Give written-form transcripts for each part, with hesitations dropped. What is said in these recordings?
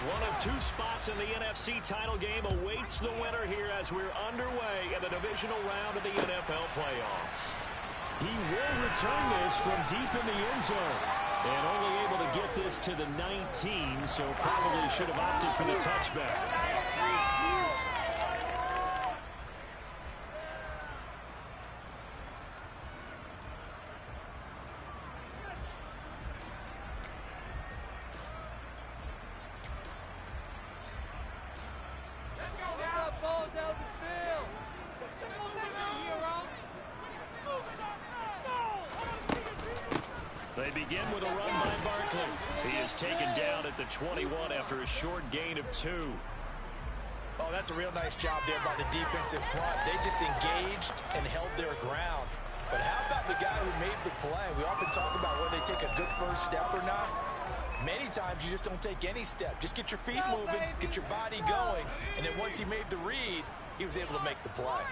One of two spots in the NFC title game awaits the winner here as we're underway in the divisional round of the NFL playoffs. He will return this from deep in the end zone. And only able to get this to the 19, so probably should have opted for the touchback. They begin with a run by Barkley. He is taken down at the 21 after a short gain of 2. Oh, that's a real nice job there by the defensive front. They just engaged and held their ground. But how about the guy who made the play? We often talk about whether they take a good first step or not. Many times you just don't take any step. Just get your feet moving, get your body going, and then once he made the read, he was able to make the play.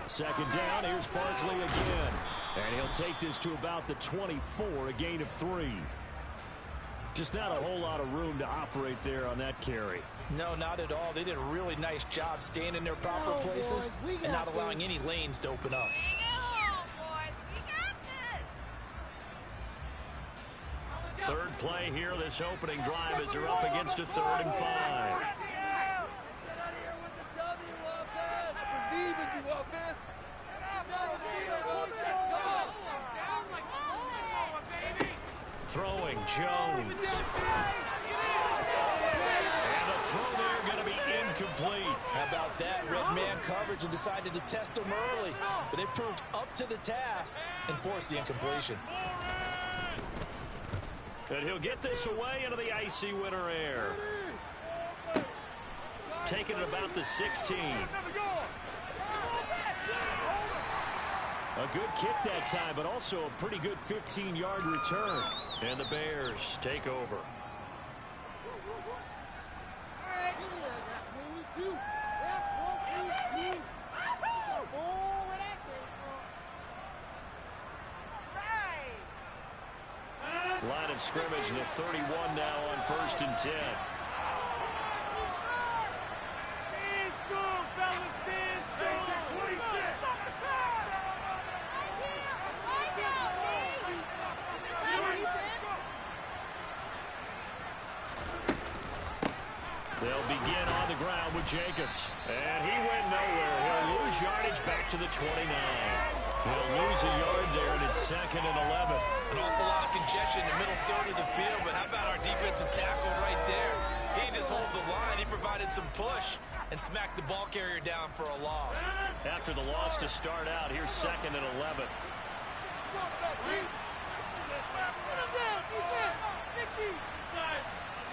Second down, here's Barkley again. And he'll take this to about the 24, a gain of 3. Just not a whole lot of room to operate there on that carry. No, not at all. They did a really nice job staying in their proper places and not allowing any lanes to open up. Third play here, this opening drive as they're up against a 3rd and 5. Throwing Jones. And the throw there going to be incomplete. How about that? Red man coverage and decided to test him early. But they proved up to the task and forced the incompletion. And he'll get this away into the icy winter air. Taking it about the 16. A good kick that time, but also a pretty good 15-yard return. And the Bears take over. Line of scrimmage, the 31 now on 1st and 10. They'll begin on the ground with Jacobs. And he went nowhere. He'll lose yardage back to the 29. He'll lose a yard there, and it's 2nd and 11. An awful lot of congestion in the middle third of the field, but how about our defensive tackle right there? He didn't just hold the line. He provided some push and smacked the ball carrier down for a loss. After the loss to start out, here's 2nd and 11.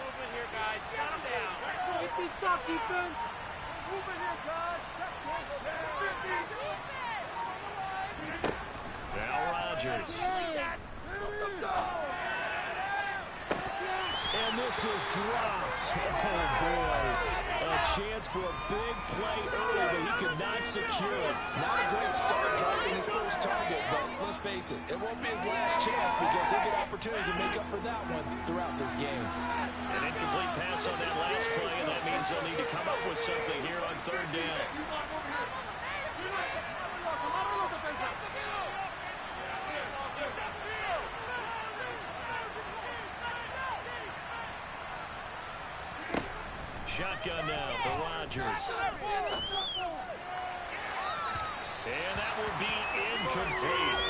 Movement here, guys. Shut him down. Get this stop defense. Movement here, guys. Now Rodgers. And this is dropped. Oh, boy. A chance for a big play early, but he could not secure it. Not a great start dropping his first target, but let's face it, it won't be his last chance because he'll get opportunities to make up for that one throughout this game. An incomplete pass on that last play, and that means they'll need to come up with something here on 3rd down. Shotgun now for Rodgers. And that will be incomplete.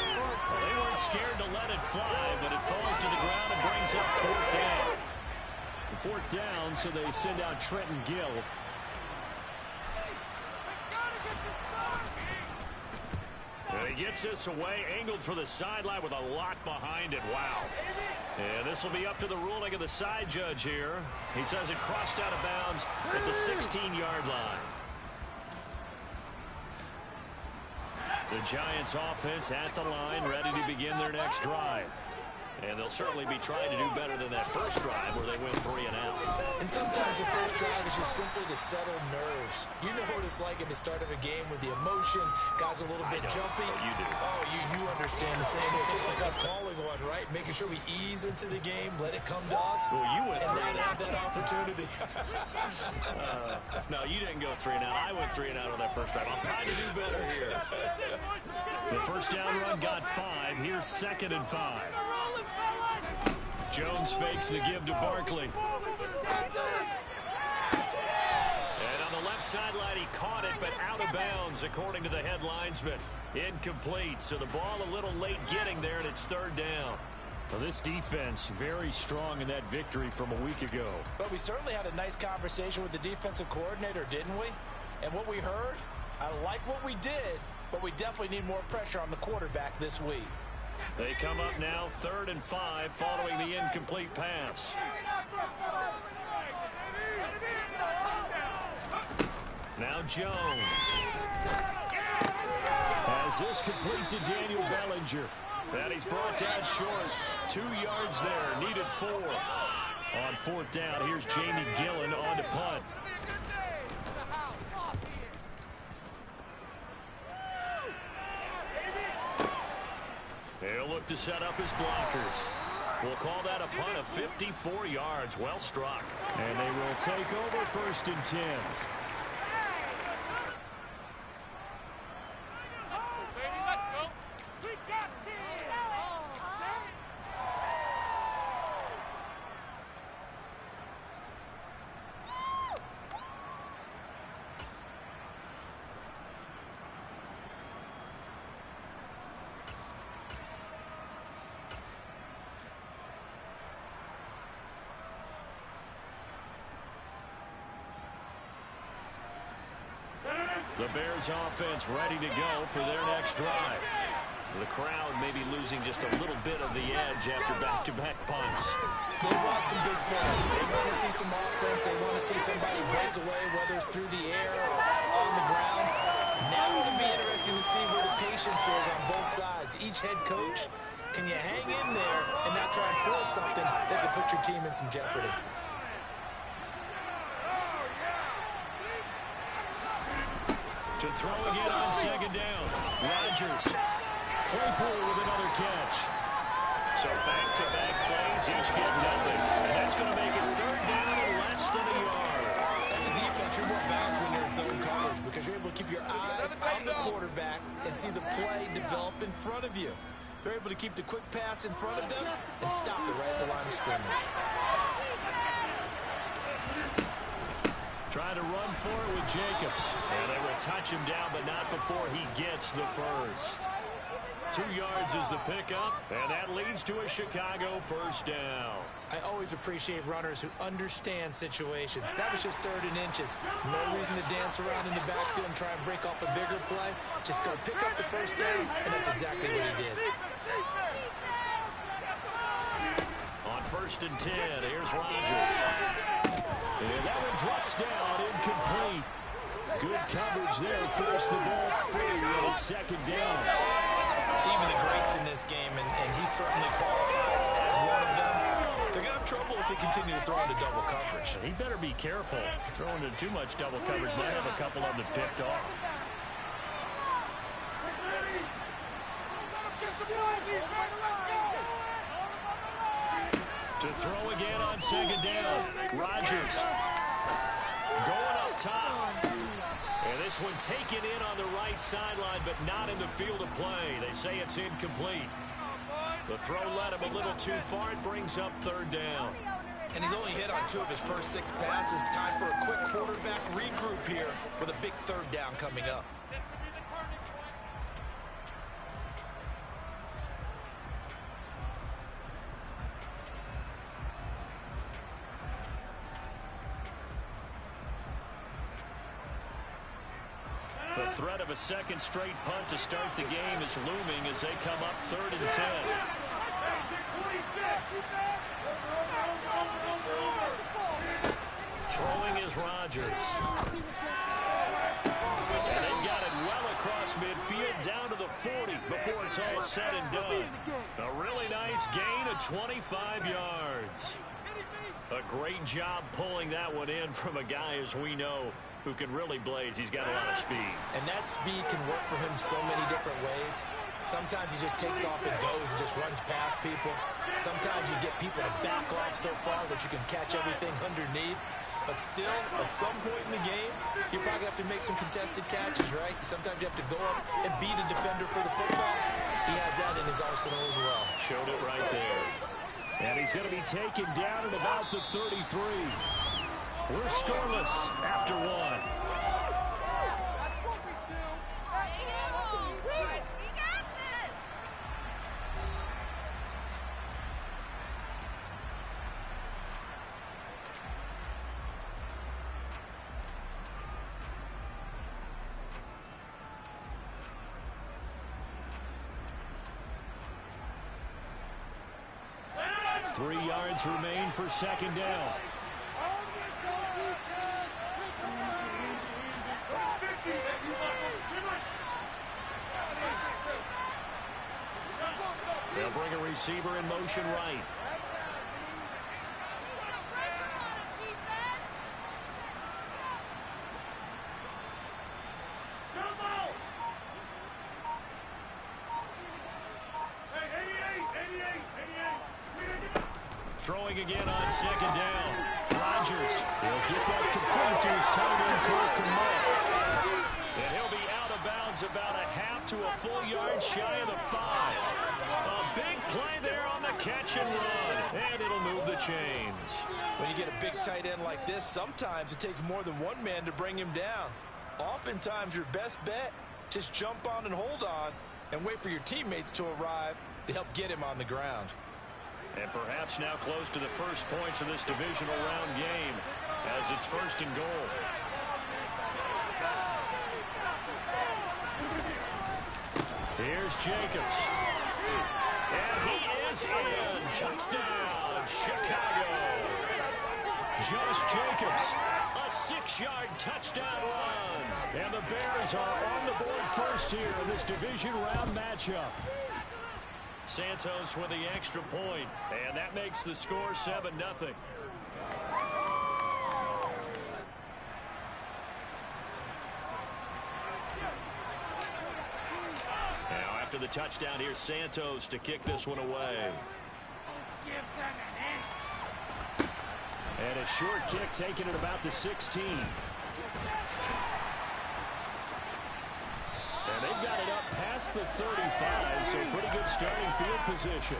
Well, they weren't scared to let it fly, but it falls to the ground and brings up 4th down. 4th down, so they send out Trenton Gill. And he gets this away, angled for the sideline with a lock behind it. Wow. And this will be up to the ruling of the side judge here. He says it crossed out of bounds at the 16-yard line. The Giants offense at the line, ready to begin their next drive. And they'll certainly be trying to do better than that first drive where they went 3 and out. And sometimes the first drive is just simply to settle nerves. You know what it's like at the start of a game with the emotion. Guys a little bit jumpy. You do. Oh, you understand the same way. Just like us calling one, right? Making sure we ease into the game, let it come to us. Well, you went 3 and and out. have that opportunity. No, you didn't go 3 and out. I went 3 and out on that first drive. I'm trying to do better here. The first down run got 5. Here's 2nd and 5. Jones fakes the give to Barkley. And on the left sideline, he caught it, but out of bounds, according to the head linesman. Incomplete, so the ball a little late getting there, and it's 3rd down. Well, this defense very strong in that victory from a week ago. But we certainly had a nice conversation with the defensive coordinator, didn't we? And what we heard, I like what we did, but we definitely need more pressure on the quarterback this week. They come up now 3rd and 5 following the incomplete pass. Now Jones has this complete to Daniel Bellinger. And he's brought down short. 2 yards there, needed 4. On 4th down, here's Jamie Gillen on to punt. He'll look to set up his blockers. We'll call that a punt of 54 yards. Well struck. And they will take over 1st and 10. The Bears offense ready to go for their next drive. The crowd may be losing just a little bit of the edge after back-to-back punts. They want some big plays. They want to see some offense. They want to see somebody break away, whether it's through the air or on the ground. Now it'll be interesting to see where the patience is on both sides. Each head coach, can you hang in there and not try and force something that could put your team in some jeopardy? To throw again on 2nd down. Rodgers. Claypool with another catch. So back-to-back plays, each get nothing. And that's going to make it 3rd down and less than a yard. As a defense, you're more balanced when you're in zone coverage because you're able to keep your eyes on the quarterback and see the play develop in front of you. They're able to keep the quick pass in front of them and stop it right at the line of scrimmage. Trying to run for it with Jacobs. And they will touch him down, but not before he gets the first. 2 yards is the pickup, and that leads to a Chicago 1st down. I always appreciate runners who understand situations. That was just 3rd and inches. No reason to dance around in the backfield and try and break off a bigger play. Just go pick up the 1st down, and that's exactly what he did. On 1st and 10, here's Rodgers. And that one drops down, incomplete. Good coverage there, forced the ball free, and it's 2nd down. Even the greats in this game, and he certainly qualifies as one of them, they're going to have trouble if they continue to throw into double coverage. He better be careful. Throwing into too much double coverage might have a couple of them picked off. To throw again on 2nd down. Rodgers going up top. And this one taken in on the right sideline, but not in the field of play. They say it's incomplete. The throw led him a little too far. It brings up 3rd down. And he's only hit on 2 of his first 6 passes. Time for a quick quarterback regroup here with a big 3rd down coming up. The threat of a 2nd straight punt to start the game is looming as they come up 3rd and 10. Throwing is Rodgers. And they've got it well across midfield down to the 40 before it's all said and done. A really nice gain of 25 yards. A great job pulling that one in from a guy, as we know, who can really blaze. He's got a lot of speed. And that speed can work for him so many different ways. Sometimes he just takes off and goes and just runs past people. Sometimes you get people to back off so far that you can catch everything underneath. But still, at some point in the game, you probably have to make some contested catches, right? Sometimes you have to go up and beat a defender for the football. He has that in his arsenal as well. Showed it right there. And he's going to be taken down at about the 33. We're scoreless after one. That's what we do. We got this. Three yards remain for second down. They'll bring a receiver in motion right. Throwing again on second down. Rodgers, he'll get that complete to his tight end, Cole Kmet. And he'll be out of bounds about a half to a full yard shy of the 5. A big play there on the catch and run. And it'll move the chains. When you get a big tight end like this, sometimes it takes more than one man to bring him down. Oftentimes, your best bet, just jump on and hold on and wait for your teammates to arrive to help get him on the ground. And perhaps now close to the first points of this divisional round game as it's first and goal. Here's Jacobs. And he is in. Touchdown, Chicago. Josh Jacobs, a 6-yard touchdown run. And the Bears are on the board first here in this division round matchup. Santos with the extra point, and that makes the score 7-0. Now after the touchdown, here's Santos to kick this one away. And a short kick taken at about the 16. And they've got it up past the 35, so pretty good starting field position.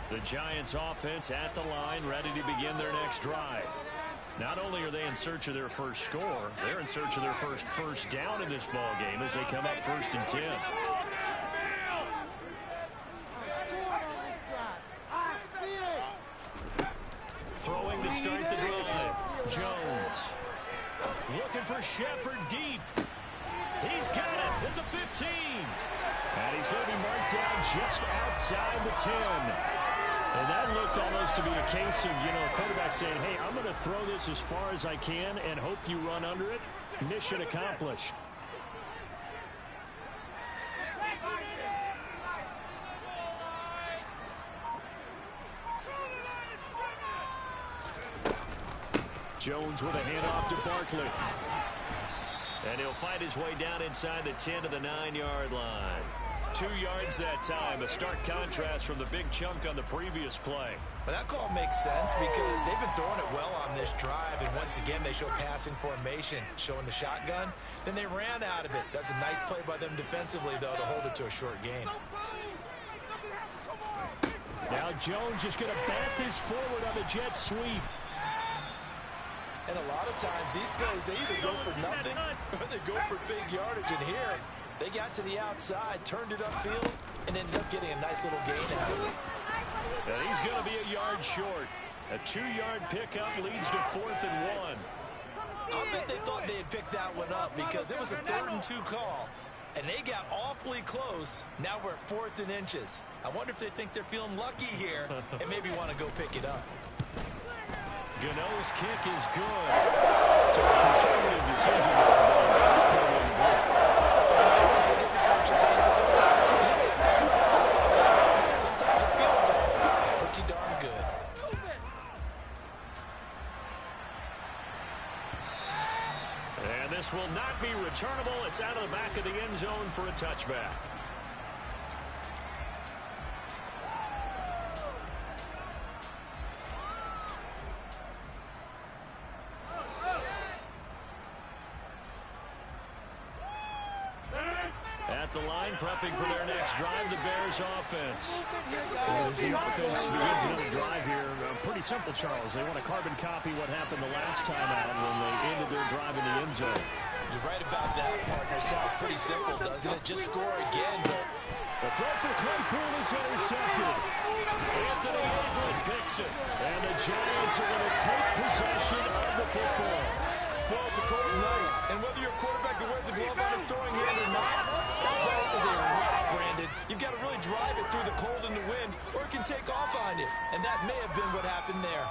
The Giants offense at the line, ready to begin their next drive. Not only are they in search of their first score, they're in search of their first down in this ball game as they come up 1st and 10. Throwing to start the drive. Jones. Looking for Shepard deep. He's got it at the 15. And he's going to be marked down just outside the 10. And that looked almost to be a case of, a quarterback saying, hey, I'm going to throw this as far as I can and hope you run under it. Mission accomplished. Jones with a handoff to Barkley. And he'll fight his way down inside the 10 to the 9-yard line. 2 yards that time. A stark contrast from the big chunk on the previous play. But that call makes sense because they've been throwing it well on this drive. And once again, they show passing formation, showing the shotgun. Then they ran out of it. That's a nice play by them defensively, though, to hold it to a short gain. Now Jones just going to bat this forward on a jet sweep. And a lot of times, these plays, they either go for nothing or they go for big yardage. And here, they got to the outside, turned it upfield, and ended up getting a nice little gain out of it. And he's going to be a yard short. A 2-yard pickup leads to 4th and 1. I'll bet they thought they had picked that one up because it was a 3rd and 2 call. And they got awfully close. Now we're at 4th and inches. I wonder if they think they're feeling lucky here and maybe want to go pick it up. Gano's kick is good. It's a conservative decision. Sometimes a field goal is pretty darn good. And this will not be returnable. It's out of the back of the end zone for a touchback. At the line, prepping for their next drive, the Bears offense. As the offense begins another drive here, pretty simple, Charles. They want to carbon copy what happened the last time out when they ended their drive in the end zone. You're right about that, partner. Sounds pretty simple, doesn't it? Just score again. But the throw for Claypool is intercepted. Anthony Averett picks it. And the Giants are going to take possession of the football. Well, it's a cold night. And whether you're a quarterback that wears a glove on his throwing hand or not, that ball is a rock, Brandon. You've got to really drive it through the cold and the wind, or it can take off on you. And that may have been what happened there.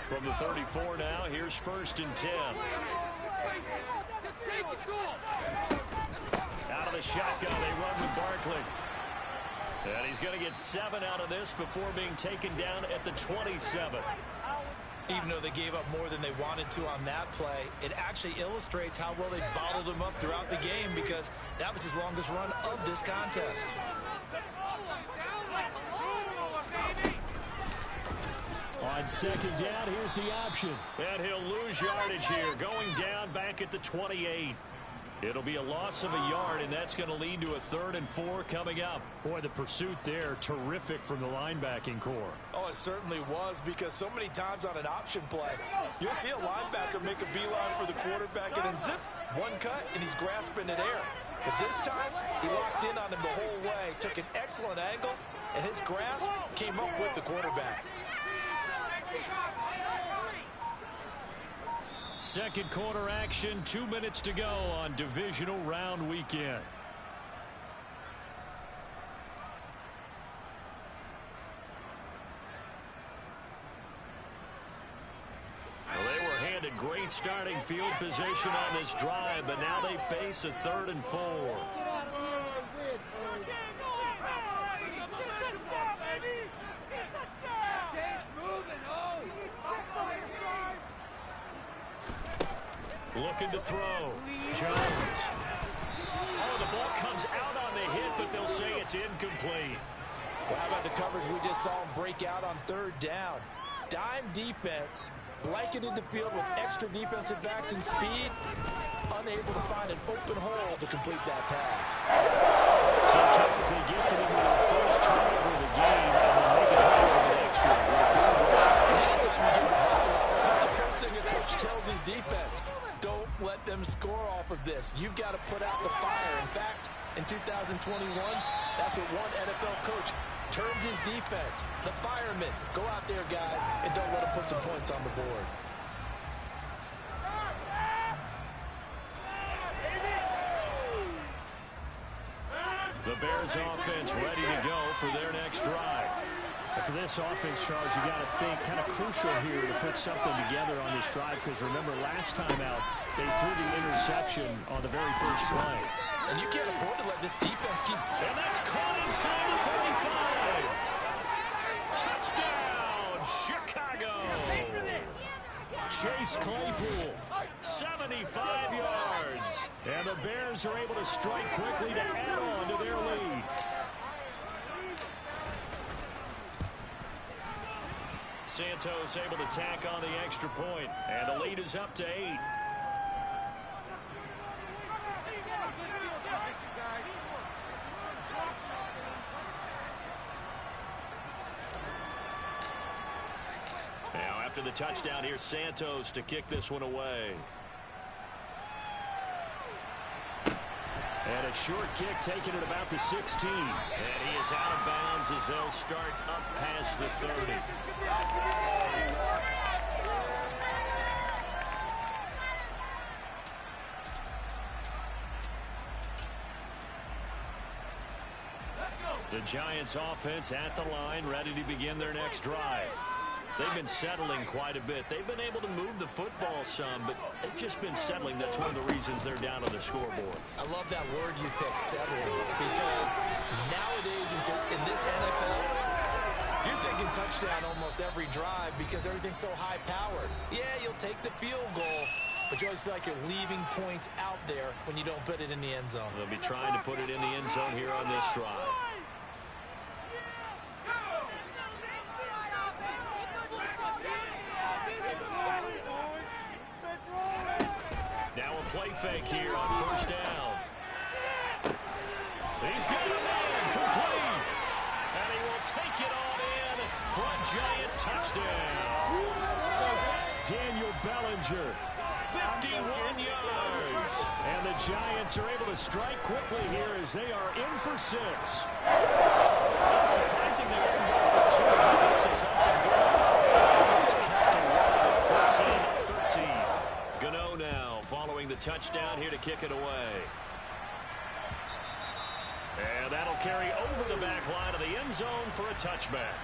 From the 34 now, here's 1st and 10. Out of the shotgun, they run with Barkley. And he's going to get 7 out of this before being taken down at the 27. Even though they gave up more than they wanted to on that play, it actually illustrates how well they bottled him up throughout the game, because that was his longest run of this contest. On 2nd down, here's the option. And he'll lose yardage here, going down back at the 28. It'll be a loss of a yard, and that's going to lead to a 3rd and 4 coming up. Boy, the pursuit there, terrific from the linebacking core. Oh, it certainly was, because so many times on an option play, you'll see a linebacker make a beeline for the quarterback, and then zip, one cut, and he's grasping at air. But this time, he locked in on him the whole way, took an excellent angle, and his grasp came up with the quarterback. 2nd quarter action, 2 minutes to go on divisional round weekend. Well, they were handed great starting field position on this drive, but now they face a 3rd and 4. Looking to throw. Jones. Oh, the ball comes out on the hit, but they'll say it's incomplete. Well, how about the coverage we just saw him break out on 3rd down? Dime defense, blanketed the field with extra defensive backs and speed, unable to find an open hole to complete that pass. So, Charles, they get to them with their first turnover of the game, and they make it hard with an extra. And anytime you give the ball, that's the first thing a coach tells his defense. Don't let them score off of this. You've got to put out the fire. In fact, in 2021, that's what one NFL coach termed his defense. The firemen. Go out there, guys, and don't let them put some points on the board. The Bears offense ready to go for their next drive. For this offense, Charles, you got to think kind of crucial here to put something together on this drive, because remember, last time out, they threw the interception on the very first play. And you can't afford to let this defense keep... And that's caught inside the 35. Touchdown, Chicago. Chase Claypool, 75 yards. And the Bears are able to strike quickly to add on to their lead. Santos able to tack on the extra point, and the lead is up to 8. Now after the touchdown, here's Santos to kick this one away. And a short kick taken at about the 16. And he is out of bounds as they'll start up past the 30. The Giants offense at the line, ready to begin their next drive. They've been settling quite a bit. They've been able to move the football some, but they've just been settling. That's one of the reasons they're down on the scoreboard. I love that word you picked, settling, because nowadays in this NFL, you're thinking touchdown almost every drive because everything's so high-powered. Yeah, you'll take the field goal, but you always feel like you're leaving points out there when you don't put it in the end zone. They'll be trying to put it in the end zone here on this drive. Now a play fake here on first down. He's got a man complete. And he will take it on in for a Giant touchdown. Daniel Bellinger, 51 yards. And the Giants are able to strike quickly here as they are in for 6. Surprising they didn't go for 2, but this is up and good. He's kept a run at 14-13. Gano now following the touchdown here to kick it away. And that'll carry over the back line of the end zone for a touchback.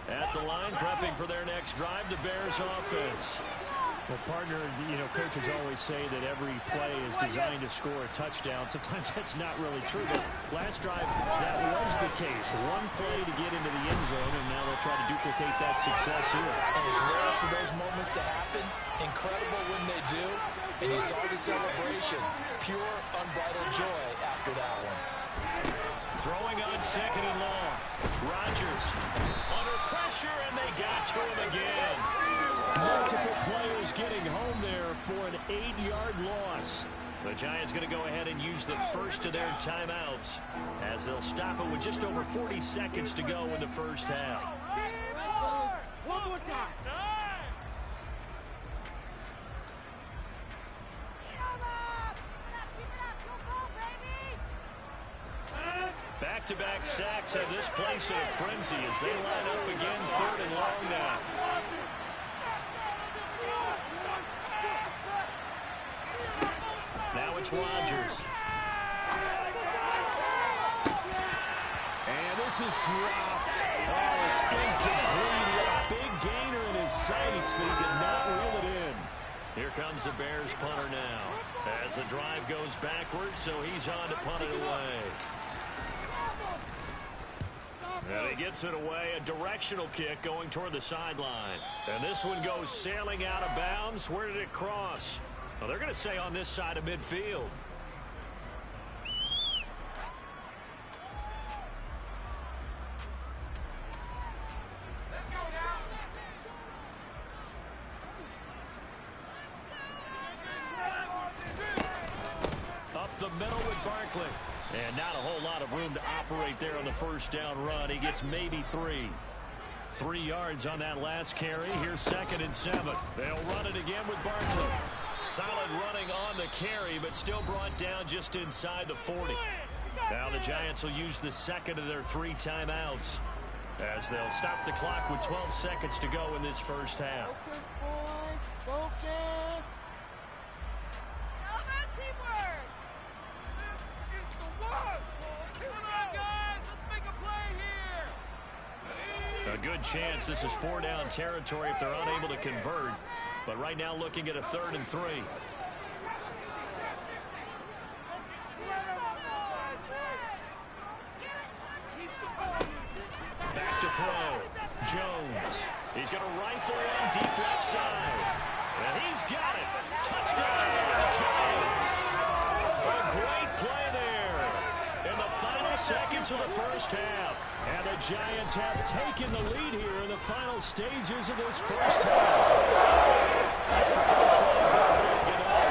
At the line, prepping for their next drive, the Bears offense. Well, partner, coaches always say that every play is designed to score a touchdown. Sometimes that's not really true, but last drive, that was the case. One play to get into the end zone, and now they'll try to duplicate that success here. And it's rare for those moments to happen. Incredible when they do. And you saw the celebration. Pure, unbridled joy after that one. Throwing on second and long. Rodgers under pressure, and they got to him again. Multiple players getting home there for an 8-yard loss. The Giants going to go ahead and use the first of their timeouts as they'll stop it with just over 40 seconds to go in the first half. One more time. Back-to-back sacks have this place in a frenzy as they line up again, 3rd and long now. Now it's Rodgers. And this is dropped. Oh, it's incomplete. He had a big gainer in his sights, but he did not reel it in. Here comes the Bears punter now as the drive goes backwards, so he's on to punt it away. And he gets it away, a directional kick going toward the sideline. And this one goes sailing out of bounds. Where did it cross? Well, they're going to say on this side of midfield. Up the middle with Barkley. And not a whole lot of room to operate there on the first down run. He gets maybe 3. 3 yards on that last carry. Here's 2nd and 7. They'll run it again with Barkley. Solid running on the carry, but still brought down just inside the 40. Now the Giants will use the second of their 3 timeouts as they'll stop the clock with 12 seconds to go in this first half. Focus, boys. Focus. A good chance this is 4-down territory if they're unable to convert. But right now looking at a 3rd and 3. Back to throw. Jones. He's going to rifle one deep left side. And he's got it. Touchdown, Giants. A great play there in the final seconds of the first half. And the Giants have taken the lead here in the final stages of this first half. Extra control by Gano.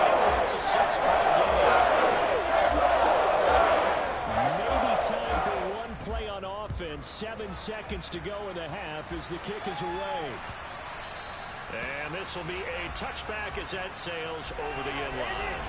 Make this a 6-point game. Maybe time for one play on offense. 7 seconds to go in the half as the kick is away. And this will be a touchback as that sails over the end line.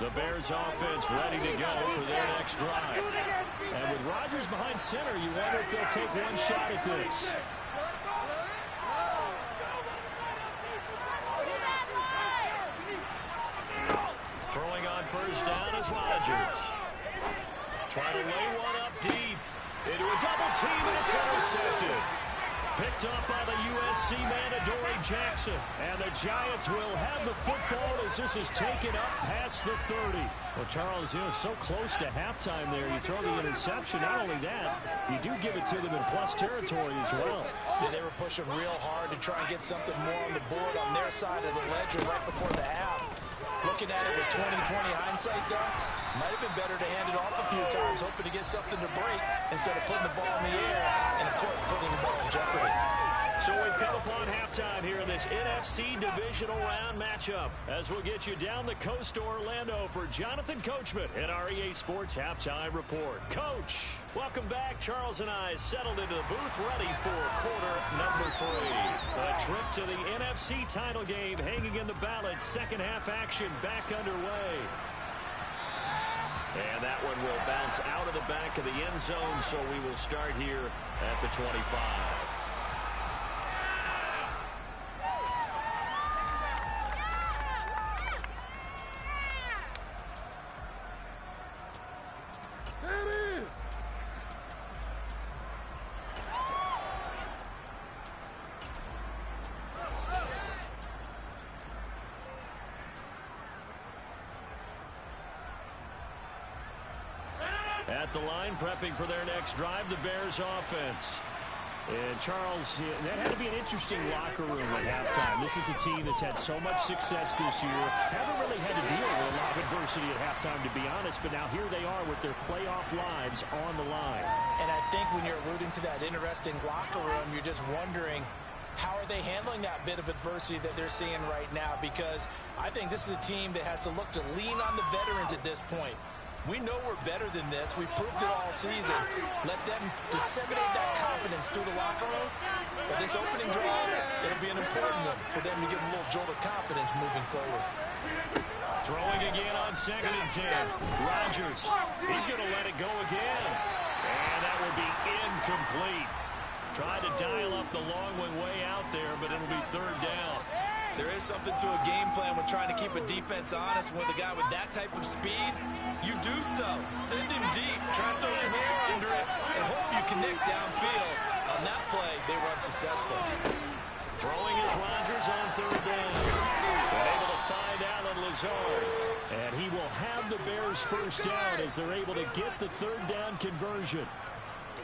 The Bears offense ready to go for their next drive. And with Rodgers behind center, you wonder if they'll take one shot at this. Throwing on first down is Rodgers. Trying to lay one up deep. Into a double team, and it's intercepted. Picked up by the USC man, Adoree Jackson. And the Giants will have the football as this is taken up past the 30. Well, Charles, so close to halftime there. You throw the interception. Not only that, you do give it to them in plus territory as well. Yeah, they were pushing real hard to try and get something more on the board on their side of the ledger right before the half. Looking at it with 20/20 hindsight, though, might have been better to hand it off a few times, hoping to get something to break instead of putting the ball in the air and, of course, putting the ball in jeopardy. So we've come upon halftime here in this NFC Divisional Round matchup as we'll get you down the coast to Orlando for Jonathan Coachman in our EA Sports Halftime Report. Coach, welcome back. Charles and I settled into the booth ready for quarter number 3. A trip to the NFC title game hanging in the balance. Second half action back underway. And that one will bounce out of the back of the end zone, so we will start here at the 25. At the line, prepping for their next drive, the Bears offense. And Charles, that had to be an interesting locker room at halftime. This is a team that's had so much success this year. Haven't really had to deal with a lot of adversity at halftime, to be honest. But now here they are with their playoff lives on the line. And I think when you're alluding to that interesting locker room, you're just wondering, how are they handling that bit of adversity that they're seeing right now? Because I think this is a team that has to look to lean on the veterans at this point. We know we're better than this. We've proved it all season. Let them disseminate that confidence through the locker room. But this opening drive, it'll be an important one for them to give them a little jolt of confidence moving forward. Throwing again on 2nd and 10. Rodgers, he's going to let it go again. And that will be incomplete. Tried to dial up the long one way out there, but it'll be 3rd down. There is something to a game plan with trying to keep a defense honest. With a guy with that type of speed, you do so. Send him deep, try and throw some air under it, and hope you connect downfield. On that play, they run successful. Throwing is Rodgers on 3rd down. And able to find Allen Lazard. And he will have the Bears' first down as they're able to get the 3rd down conversion.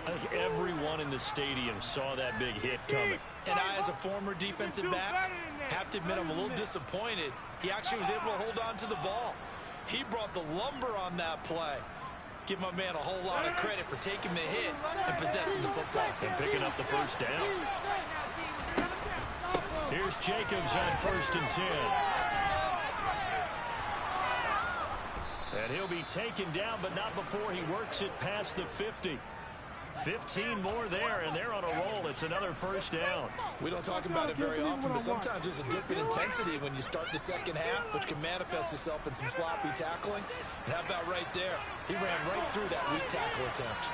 I think everyone in the stadium saw that big hit coming. And I, as a former defensive back, have to admit I'm a little disappointed. He actually was able to hold on to the ball. He brought the lumber on that play. Give my man a whole lot of credit for taking the hit and possessing the football. And picking up the first down. Here's Jacobs on 1st and 10. And he'll be taken down, but not before he works it past the 50. 15 more there, and they're on a roll. It's another first down. We don't talk about it very often, but sometimes there's a dip in intensity when you start the second half, which can manifest itself in some sloppy tackling. And how about right there? He ran right through that weak tackle attempt.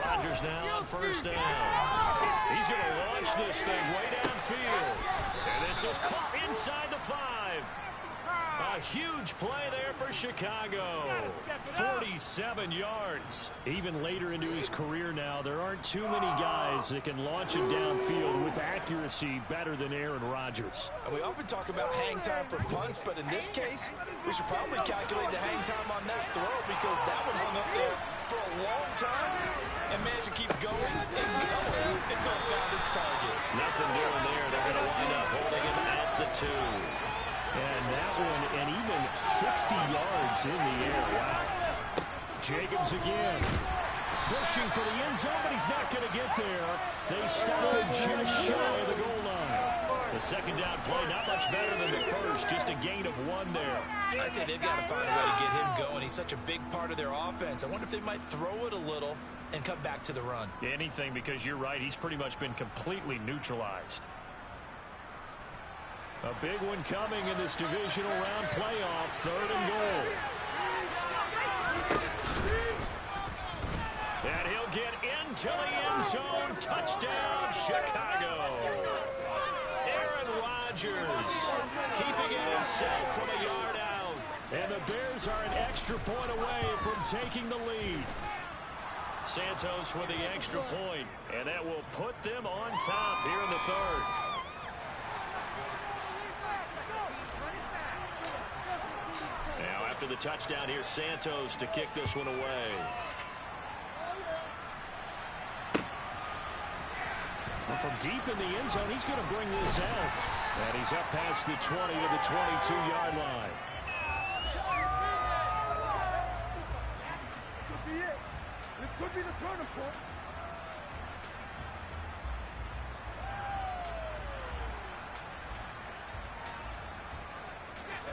Rodgers now on 1st down. He's going to launch this thing way downfield. And this is caught inside the 5. A huge play there for Chicago. 47 yards. Even later into his career now, there aren't too many guys that can launch it downfield with accuracy better than Aaron Rodgers. And we often talk about hang time for punts, but in this case, we should probably calculate the hang time on that throw because that one hung up there for a long time and managed to keep going and going until it found its target. Nothing doing there. They're going to wind up holding him at the 2. And that one, and even 60 yards in the air. Wow. Jacobs again. Pushing for the end zone, but he's not going to get there. They stop him just shy of the goal line. The second down play, not much better than the first. Just a gain of 1 there. I'd say they've got to find a way to get him going. He's such a big part of their offense. I wonder if they might throw it a little and come back to the run. Anything, because you're right. He's pretty much been completely neutralized. A big one coming in this divisional round playoff. 3rd and goal. And he'll get into the end zone. Touchdown, Chicago. Aaron Rodgers keeping it himself from a yard out. And the Bears are an extra point away from taking the lead. Santos with the extra point, and that will put them on top here in the 3rd. Now after the touchdown, here's Santos to kick this one away. Well, from deep in the end zone, he's going to bring this out. And he's up past the 20 to the 22-yard line. Could be it. This could be the turning point.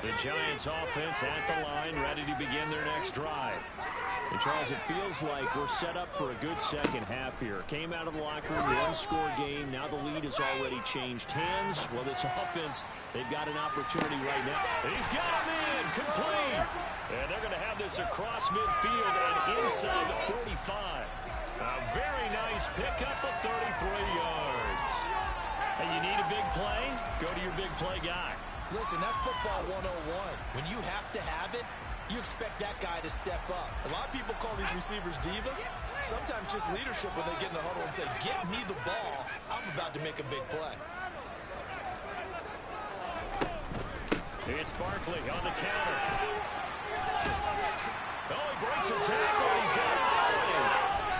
The Giants offense at the line, ready to begin their next drive. And Charles, it feels like we're set up for a good second half here. Came out of the locker room, one-score game. Now the lead has already changed hands. Well, this offense, they've got an opportunity right now. And he's got him in, complete. And they're going to have this across midfield and inside the 45. A very nice pickup of 33 yards. And you need a big play? Go to your big play guy. Listen, that's football 101. When you have to have it, you expect that guy to step up. A lot of people call these receivers divas. Sometimes just leadership when they get in the huddle and say, get me the ball. I'm about to make a big play. It's Barkley on the counter. Oh, he breaks a tackle. He's got it already.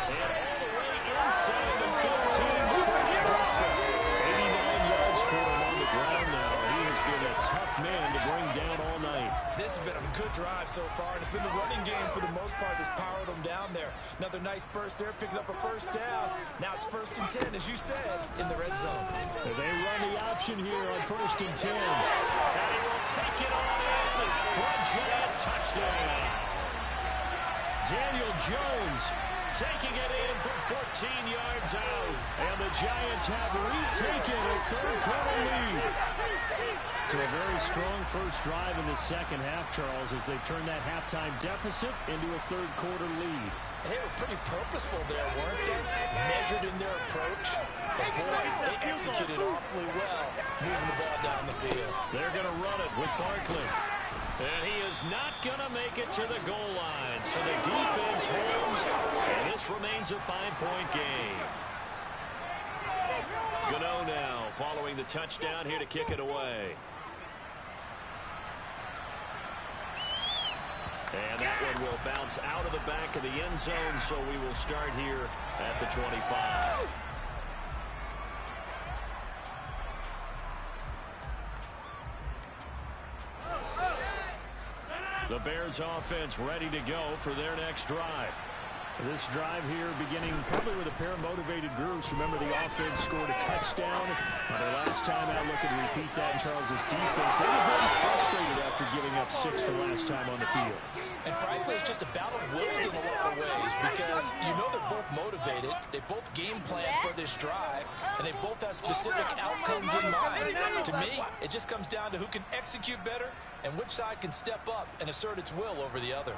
And all the way inside the 15 before he dropped it. 89 yards for him on the ground now. He has been a tough man to bring down all night. This has been a good drive so far, and it's been the running game for the most part that's powered them down there. Another nice burst there, picking up a first down. Now it's 1st and 10, as you said, in the red zone. They run the option here on 1st and 10. And he will take it on in for a giant touchdown. Daniel Jones taking it in from 14 yards out. And the Giants have retaken a 3rd quarter lead. To a very strong first drive in the second half, Charles, as they turn that halftime deficit into a 3rd quarter lead. And they were pretty purposeful there, weren't they? Measured in their approach. But boy, they executed awfully well, moving the ball down the field. They're going to run it with Barkley. And he is not going to make it to the goal line. So the defense holds, and this remains a 5-point game. Gano now following the touchdown here to kick it away. And that one will bounce out of the back of the end zone, so we will start here at the 25. The Bears offense ready to go for their next drive. This drive here beginning probably with a pair of motivated groups. Remember, the offense scored a touchdown. Their last time out, looking to repeat that in Charles's defense. They were very frustrated after giving up 6 the last time on the field. And frankly, it's just a battle of wills in a lot of ways because you know they're both motivated. They both game plan for this drive, and they both have specific outcomes in mind. To me, it just comes down to who can execute better and which side can step up and assert its will over the other.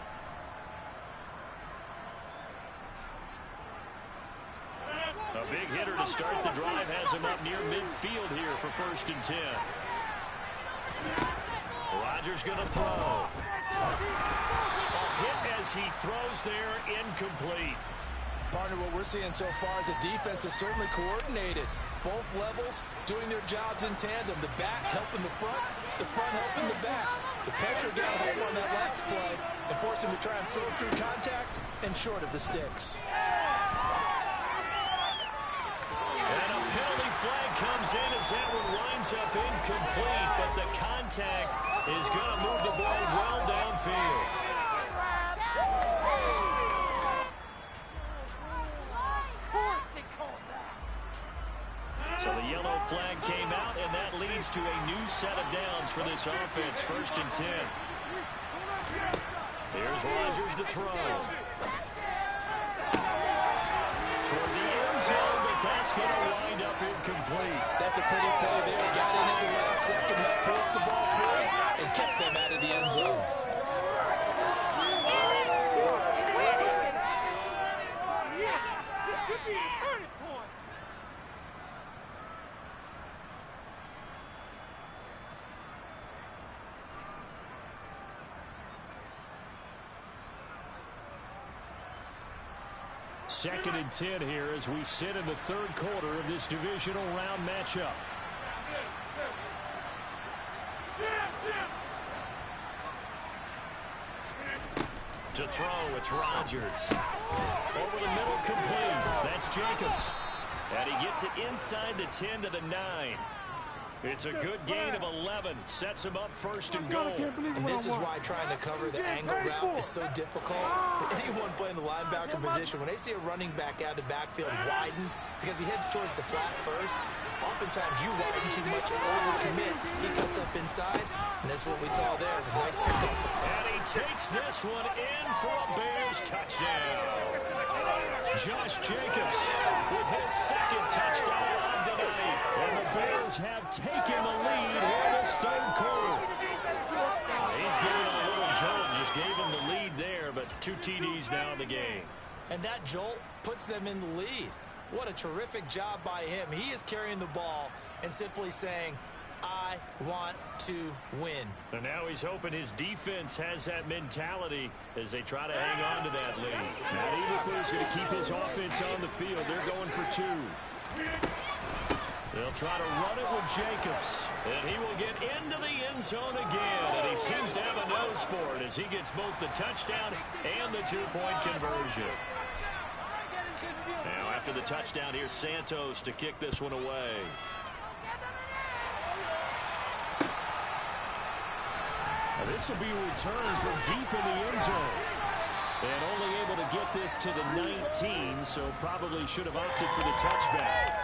A big hitter to start the drive has him up near midfield here for 1st and 10. Rodgers going to throw. A hit as he throws there, incomplete. Partner, what we're seeing so far is the defense is certainly coordinated. Both levels doing their jobs in tandem. The back helping the front helping the back. The pressure got a hold on that last play and forced him to try and throw through contact and short of the sticks. And a penalty flag comes in as that one winds up incomplete, but the contact is going to move the ball well downfield. So the yellow flag came out, and that leads to a new set of downs for this offense. 1st and 10. Here's Rodgers to throw. Toward the end zone, but that's going to wind up incomplete. That's a pretty play there. Got in at the last second, helped force the ball through, and kept them out of the end zone. This could be a turning point. Second and 10 here as we sit in the third quarter of this divisional round matchup. To throw, it's Rodgers. Over the middle, complete. That's Jacobs. And he gets it inside the 10 to the 9. It's a good gain of 11. Sets him up first and goal. And this is why trying to cover the angle route is so difficult. Anyone playing the linebacker position, when they see a running back out of the backfield widen, because he heads towards the flat first, oftentimes you widen too much and overcommit. He cuts up inside, and that's what we saw there. Nice pickup. And he takes this one in for a Bears touchdown. Josh Jacobs with his second touchdown of the night. And the Bears have taken the lead in this third quarter. He's giving him a little jolt. Just gave him the lead there, but 2 TDs now in the game. And that jolt puts them in the lead. What a terrific job by him. He is carrying the ball and simply saying, I want to win. And now he's hoping his defense has that mentality as they try to hang on to that lead. Matt Eberflus going to keep his offense on the field. They're going for 2. They'll try to run it with Jacobs. And he will get into the end zone again. And he seems to have a nose for it as he gets both the touchdown and the 2-point conversion. Now after the touchdown, here's Santos to kick this one away. Now this will be returned from deep in the end zone. And only able to get this to the 19, so probably should have opted for the touchback.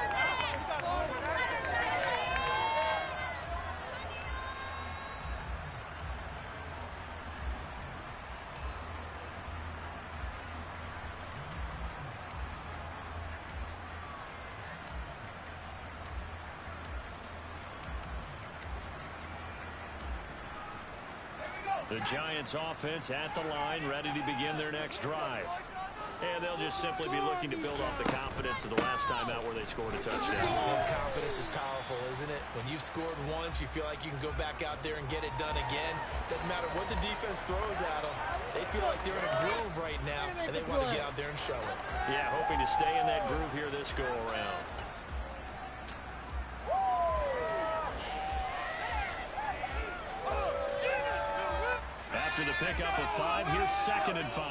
The Giants offense at the line, ready to begin their next drive. And they'll just simply be looking to build off the confidence of the last time out where they scored a touchdown. Well, confidence is powerful, isn't it? When you've scored once, you feel like you can go back out there and get it done again. Doesn't matter what the defense throws at them. They feel like they're in a groove right now, and they want to get out there and show it. Yeah, hoping to stay in that groove here this go-around. After the pickup of 5, here's 2nd and 5.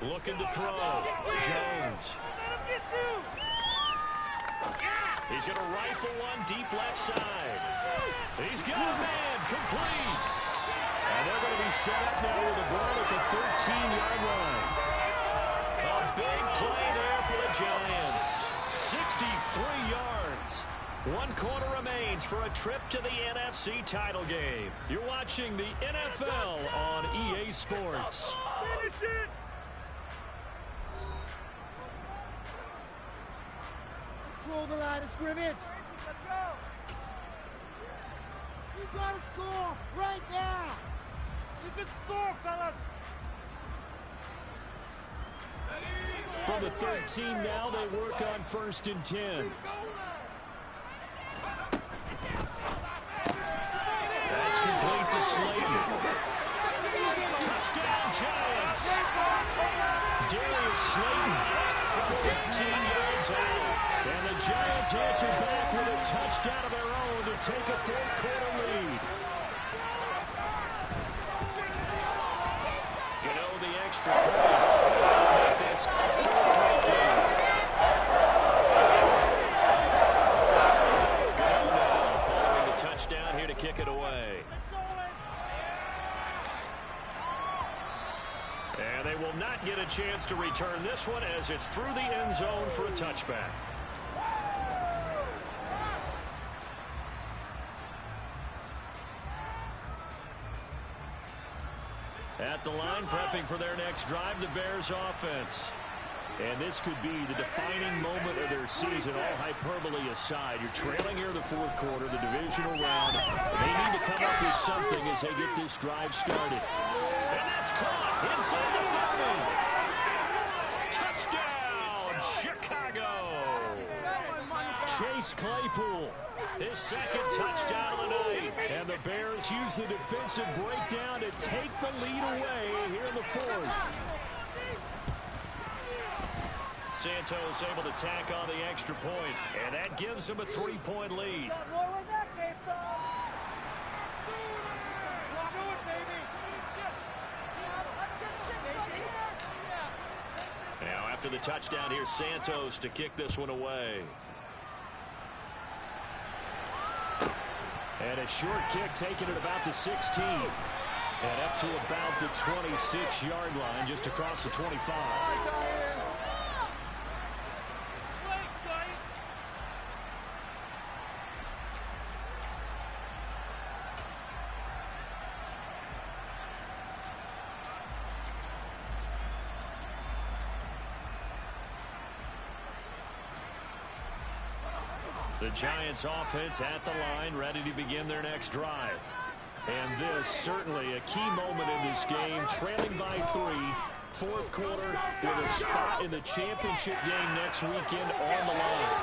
Looking to throw. Jones. He's going to rifle one deep left side. He's got a man, complete. And they're going to be set up now with a ball at the 13-yard line. A big play there for the Giants. 63 yards. 1 quarter remains for a trip to the NFC title game. You're watching the NFL on EA Sports. Finish it! Control the line of scrimmage. Let's go. You gotta score right now. You can score, fellas. From the 13 now, they work on 1st and 10. That's complete to Slayton. Touchdown, Giants. Darius Slayton from 15 yards out. And the Giants answer back with a touchdown of their own to take a 4th quarter lead. Gano the extra point. Make this a 4-point game. Gano now following the touchdown here to kick it away. And they will not get a chance to return this one as it's through the end zone for a touchback. At the line, prepping for their next drive, the Bears offense. And this could be the defining moment of their season, all hyperbole aside. You're trailing here in the fourth quarter, the divisional round. They need to come up with something as they get this drive started. And that's caught inside the 30. Touchdown, Chicago. Chase Claypool, his second touchdown of the night. And the Bears use the defensive breakdown to take the lead away here in the fourth. Santos able to tack on the extra point, and that gives him a 3-point lead. Now after the touchdown, here's Santos to kick this one away. And a short kick taken at about the 16. And up to about the 26-yard line, just across the 25. The Giants offense at the line, ready to begin their next drive. And this certainly a key moment in this game, trailing by 3, fourth quarter with a spot in the championship game next weekend on the line.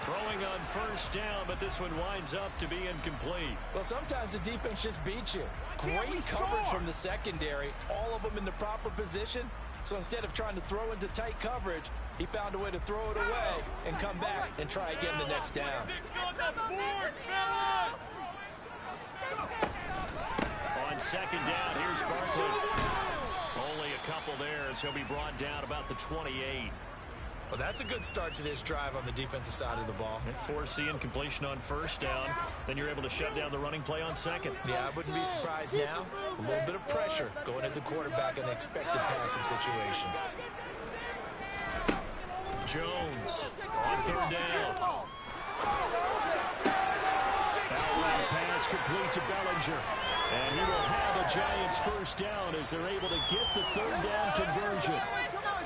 Throwing on first down, but this one winds up to be incomplete. Well, sometimes the defense just beats you. Great coverage from the secondary, all of them in the proper position. So instead of trying to throw into tight coverage, he found a way to throw it away and come back and try again the next down. On second down, here's Barkley. Only a couple there as he'll be brought down about the 28. Well, that's a good start to this drive on the defensive side of the ball. Force the incompletion on first down. Then you're able to shut down the running play on second. Yeah, I wouldn't be surprised now. A little bit of pressure going at the quarterback in the expected passing situation. Jones on third down. Outright pass complete to Bellinger. And he will have a Giants first down as they're able to get the third down conversion.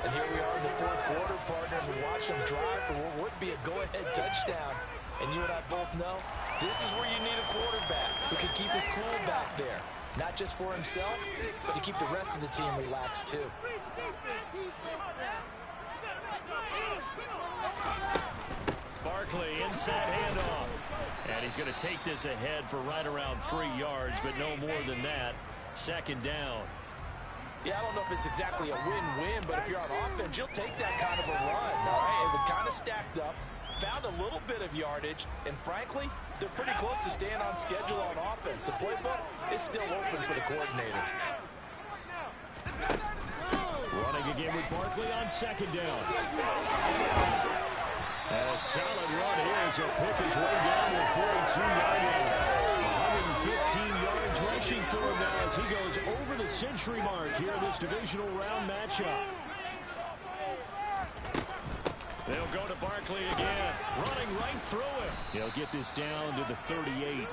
And here we are in the fourth quarter, partners, and watch them drive for what would be a go-ahead touchdown. And you and I both know this is where you need a quarterback who can keep his cool back there. Not just for himself, but to keep the rest of the team relaxed too. Barkley inside handoff. And he's going to take this ahead for right around 3 yards, but no more than that. Second down. Yeah, I don't know if it's exactly a win-win, but if you're on offense, you'll take that kind of a run, all right? It was kind of stacked up, found a little bit of yardage, and frankly, they're pretty close to staying on schedule on offense. The playbook is still open for the coordinator. Running again with Barkley on second down. And a solid run here as he'll pick his way down to the 42-yard line. 115 yards rushing for him now as he goes over the century mark here in this divisional round matchup. They'll go to Barkley again, running right through it. He'll get this down to the 38.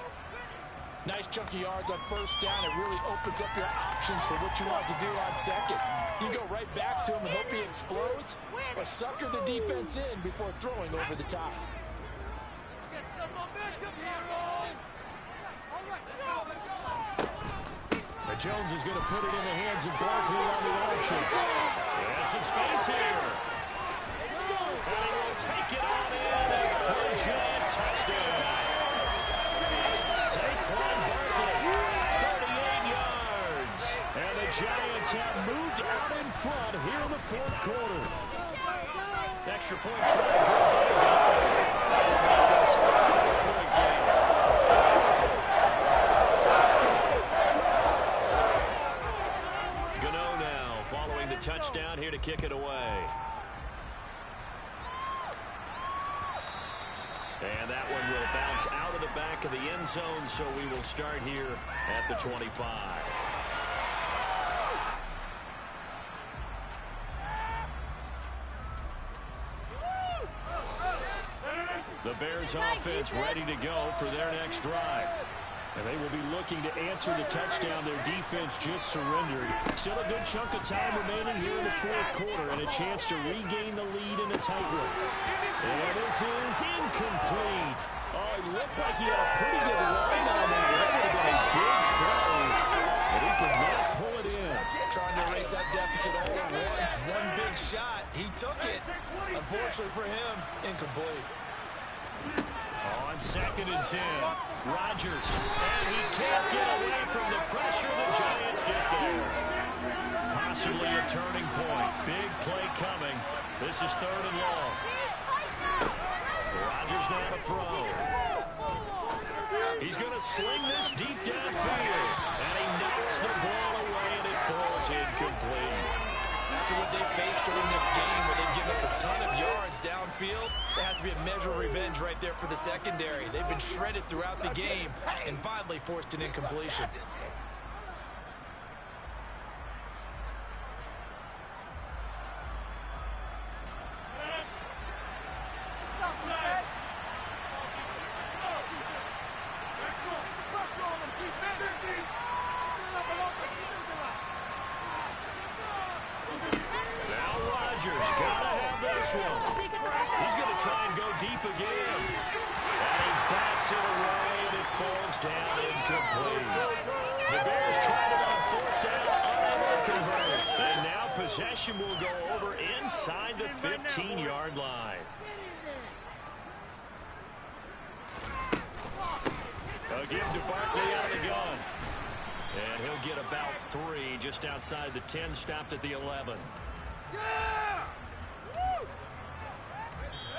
Nice chunk of yards on first down. It really opens up your options for what you want to do on second. You go right back to him and hope he explodes, or sucker the defense in before throwing over the top. Get some momentum here, Ron. And Jones is going to put it in the hands of Barkley on the option. And some space here. And he will take it on in for a giant touchdown. Saquon Barkley, 38 yards. And the Giants have moved out in front here in the fourth quarter. Extra point try to go by this 4-point game. Gano now following the touchdown here to kick it away. And that one will bounce out of the back of the end zone, so we will start here at the 25. The Bears offense ready to go for their next drive. And they will be looking to answer the touchdown their defense just surrendered. Still a good chunk of time remaining here in the fourth quarter and a chance to regain the lead in a tight one. And this is incomplete. Oh, it looked like he had a pretty good line on that. That would have been a big play, but he could not pull it in. Trying to erase that deficit all at once. One big shot. He took it. Unfortunately for him, incomplete. On 2nd and 10, Rodgers, and he can't get away from the pressure. The Giants get there. Possibly a turning point. Big play coming. This is 3rd and long. Rodgers now to throw. He's going to sling this deep downfield, and he knocks the ball away, and it falls incomplete. After what they faced during this game where they've given up a ton of yards downfield, there has to be a measure of revenge right there for the secondary. They've been shredded throughout the game and finally forced an incompletion. He's going to try and go deep again. And he backs it away, and it falls down incomplete. The Bears tried it on 4th down, unable to convert. And now possession will go over inside the 15-yard line. A give to Barkley out of the gun. And he'll get about 3 just outside the 10, stopped at the 11.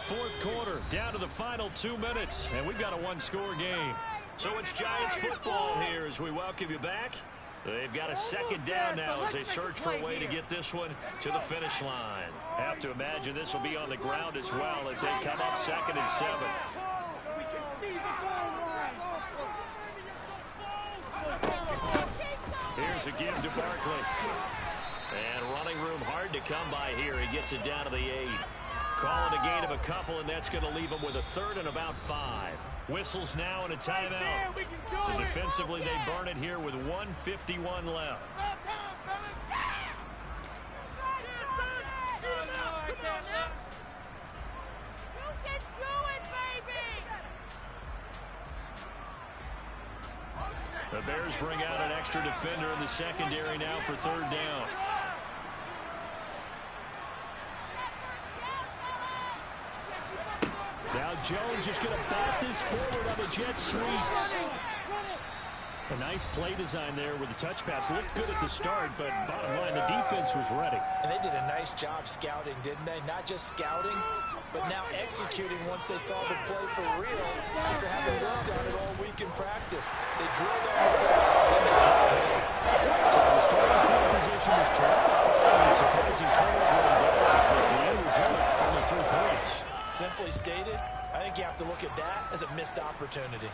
Fourth quarter, down to the final 2 minutes, and we've got a one-score game. So it's Giants football here as we welcome you back. They've got a 2nd down now as they search for a way to get this one to the finish line. Have to imagine this will be on the ground as well as they come up 2nd and 7. Here's a give to Barkley. And running room hard to come by here. He gets it down to the 8. Calling a gain of a couple, and that's going to leave them with a 3rd and about 5. Whistles now and a timeout. So defensively, they burn it here with 1:51 left. The Bears bring out an extra defender in the secondary now for 3rd down. Now Jones is going to bat this forward on the jet sweep. A nice play design there with the touch pass. Looked good at the start, but bottom line, the defense was ready. And they did a nice job scouting, didn't they? Not just scouting, but now executing once they saw the play for real after having worked on it all week in practice. They drilled on the play, then they drilled it. So the starting field position was terrific following a surprising turnover in downs, but the end result, only 3 points. Simply stated, I think you have to look at that as a missed opportunity.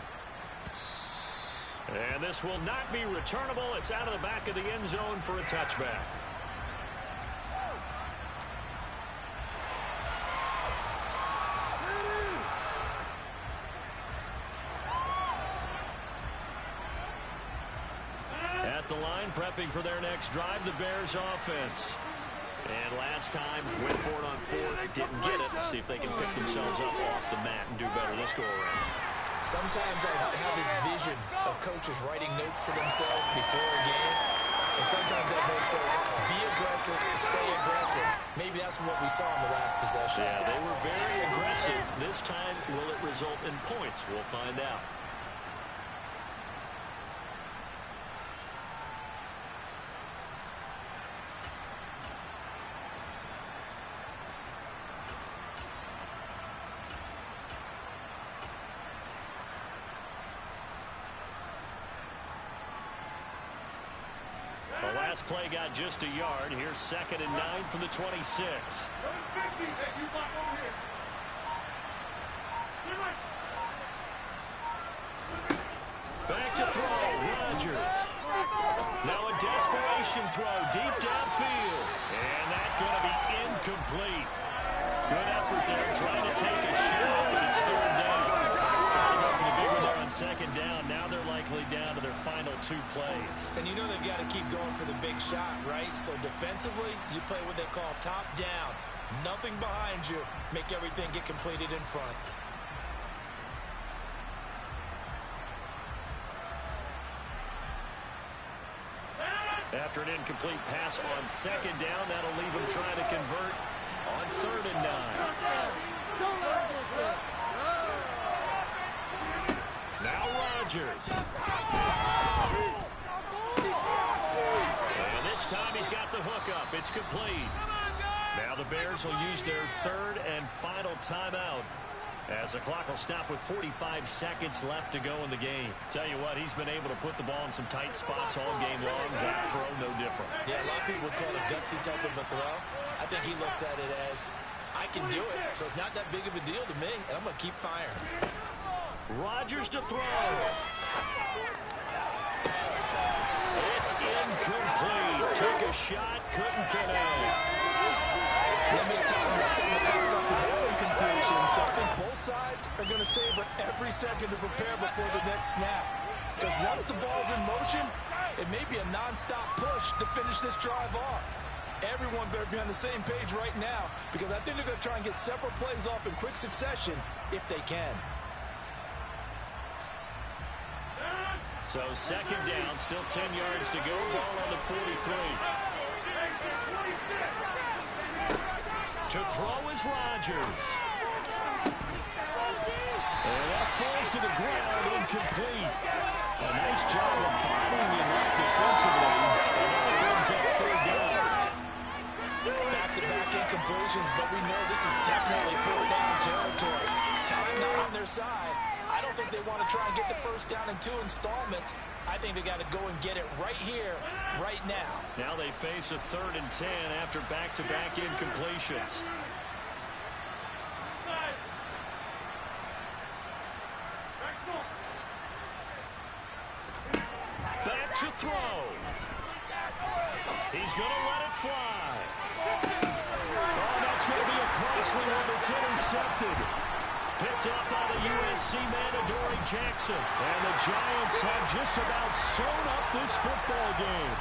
And this will not be returnable. It's out of the back of the end zone for a touchback. At the line, prepping for their next drive, the Bears offense. And last time, went for it on 4th, didn't get it. See if they can pick themselves up off the mat and do better this go-around. Sometimes I have this vision of coaches writing notes to themselves before a game. And sometimes that note says, be aggressive, stay aggressive. Maybe that's what we saw in the last possession. Yeah, they were very aggressive. This time, will it result in points? We'll find out. The last play got just a yard. Here's 2nd and 9 from the 26. Back to throw, Rodgers. Now a desperation throw deep downfield. And that's going to be incomplete. Good effort there trying to take a shot, but it's 3rd down. second down. Now they're likely down to their final 2 plays. And you know they've got to keep going for the big shot, right? So defensively, you play what they call top down. Nothing behind you. Make everything get completed in front. After an incomplete pass on second down, that'll leave him trying to convert on 3rd and 9. Now Rodgers. And this time he's got the hook up. It's complete. Now the Bears will use their 3rd and final timeout, as the clock will stop with 45 seconds left to go in the game. Tell you what, he's been able to put the ball in some tight spots all game long. That throw, no different. Yeah, a lot of people would call it a gutsy type of a throw. I think he looks at it as, I can do it, so it's not that big of a deal to me, and I'm going to keep firing. Rodgers to throw. It's incomplete. Took a shot, couldn't connect. Let me tell you about the incompletion. So I think both sides are going to savor every second to prepare before the next snap. Because once the ball's in motion, it may be a non-stop push to finish this drive off. Everyone better be on the same page right now, because I think they're going to try and get several plays off in quick succession if they can. So second down, still 10 yards to go. Ball on the 43. To throw is Rodgers. And that falls to the ground, incomplete. A nice job of bottling him up defensively. And that brings up 3rd down. Back-to-back incompletions, but we know this is definitely 4th down territory. Time not on their side. I don't think they want to try and get the first down in 2 installments. I think they got to go and get it right here, right now. Now they face a 3rd and 10 after back-to-back incompletions. Back to throw. He's going to let it fly. Oh, that's going to be a costly one. It's intercepted. Picked up by the USC man, Adoree Jackson. And the Giants have just about sewn up this football game.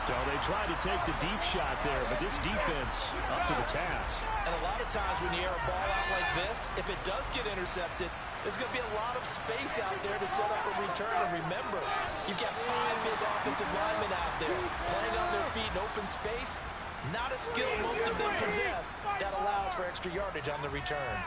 So they tried to take the deep shot there, but this defense up to the task. And a lot of times when you air a ball out like this, if it does get intercepted, there's going to be a lot of space out there to set up a return. And remember, you've got 5 big offensive linemen out there playing on their feet in open space. Not a skill most of them possess that allows for extra yardage on the return.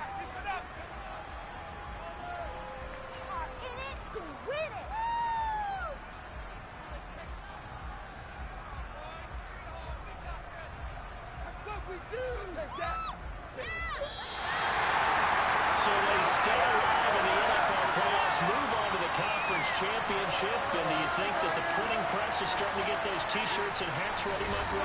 So they stay alive in the NFL playoffs, move on to the conference championship. And do you think that the printing press is starting to get those T-shirts and hats ready, my friend?